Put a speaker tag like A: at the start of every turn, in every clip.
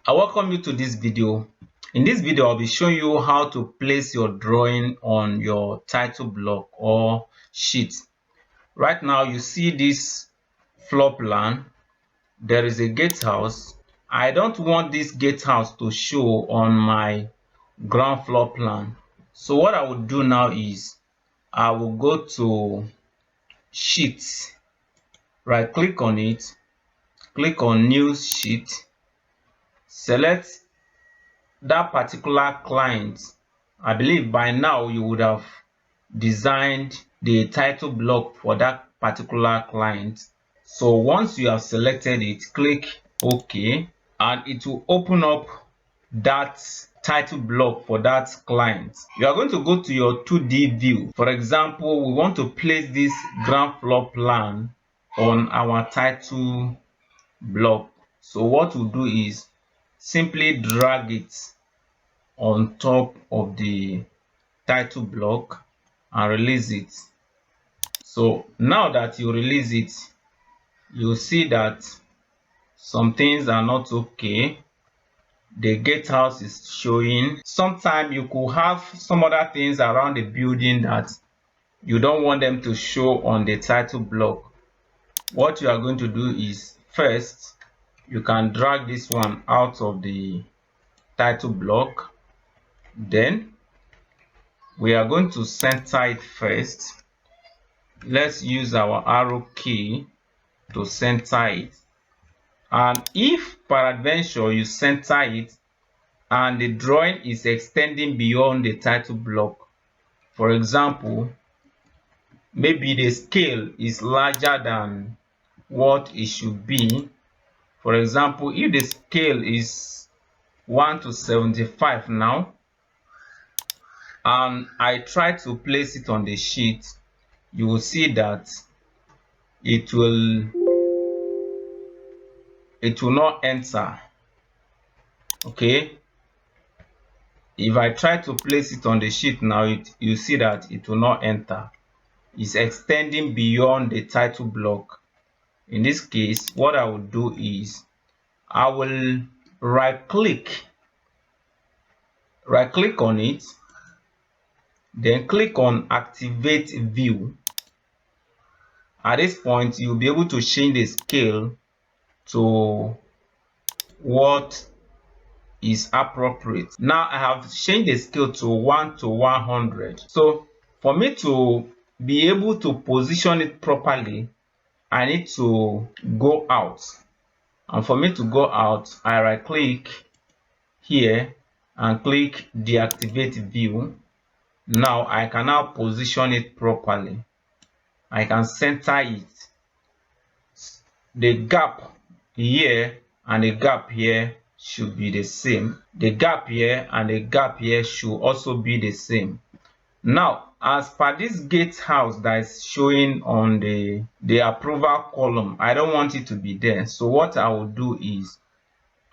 A: I welcome you to this video. In this video, I'll be showing you how to place your drawing on your title block or sheet. Right now, you see this floor plan. There is a gatehouse. I don't want this gatehouse to show on my ground floor plan. So what I will do now is I will go to sheet, right click on it, click on new sheet, select that particular client. I believe by now you would have designed the title block for that particular client. So once you have selected it, click OK and it will open up that title block for that client. You are going to go to your 2D view. For example, we want to place this ground floor plan on our title block. So what we'll do is simply drag it on top of the title block and release it. So now that you release it, you'll see that some things are not okay. The gatehouse is showing. Sometimes you could have some other things around the building that you don't want them to show on the title block. What you are going to do is, first, you can drag this one out of the title block. Then we are going to center it first. Let's use our arrow key to center it. And if peradventure you center it and the drawing is extending beyond the title block, for example, maybe the scale is larger than what it should be. For example, if the scale is 1:75 now, and I try to place it on the sheet, you will see that it will not enter. Okay, if I try to place it on the sheet now, you see that it will not enter. It's extending beyond the title block. In this case, what I will do is I will right click on it, then click on activate view. At this point, you'll be able to change the scale to what is appropriate. Now I have changed the scale to 1:100. So for me to be able to position it properly, I need to go out. And for me to go out, I right click here and click deactivate view. Now I can now position it properly. I can center it. The gap here and the gap here should be the same. The gap here and the gap here should also be the same. Now, as per this gatehouse that is showing on the approval column, I don't want it to be there. So what I will do is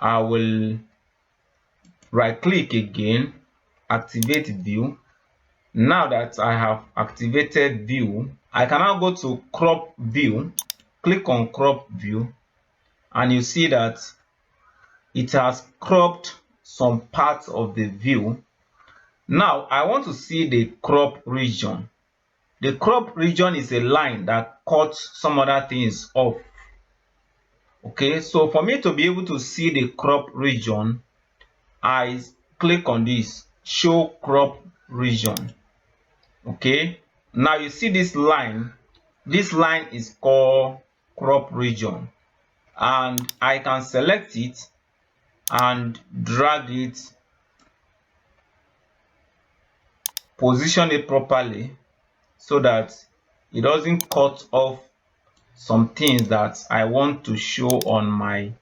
A: I will right click again, activate view. Now that I have activated view, I can now go to crop view, click on crop view, and you see that it has cropped some parts of the view. Now I want to see the crop region. The crop region is a line that cuts some other things off. Okay, so for me to be able to see the crop region, I click on this show crop region. Okay, now you see this line. This line is called crop region, and I can select it and drag it, position it properly so that it doesn't cut off some things that I want to show on my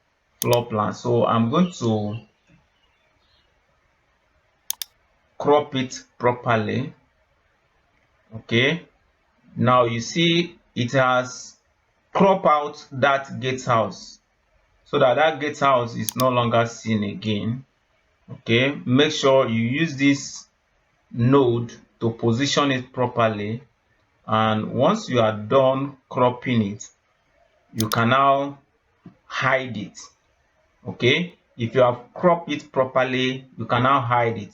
A: floor plan. So I'm going to crop it properly. Okay, now you see it has cropped out that gatehouse so that that gatehouse is no longer seen again. Okay, make sure you use this node to position it properly, and once you are done cropping it, you can now hide it. Okay, If you have cropped it properly, you can now hide it.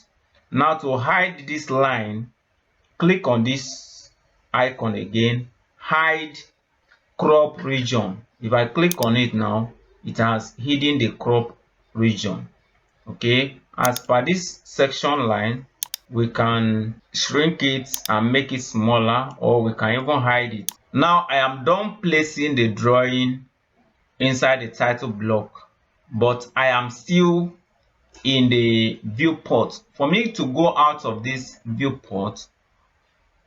A: Now to hide this line, click on this icon again, hide crop region. If I click on it now, it has hidden the crop region. Okay, as per this section line, we can shrink it and make it smaller, or we can even hide it. Now I am done placing the drawing inside the title block, but I am still in the viewport. For me to go out of this viewport,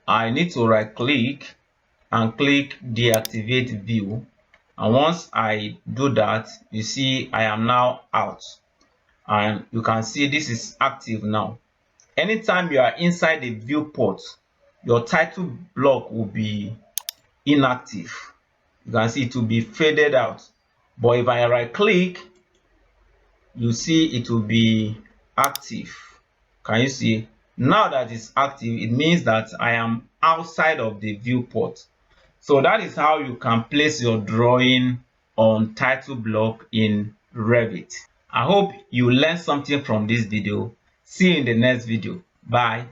A: I need to right click and click deactivate view, and once I do that, you see I am now out, and you can see this is active now. Anytime you are inside the viewport, your title block will be inactive. You can see it will be faded out, but if I right click, you see it will be active. Can you see? Now that it's active, it means that I am outside of the viewport. So that is how you can place your drawing on title block in Revit. I hope you learned something from this video. See you in the next video. Bye.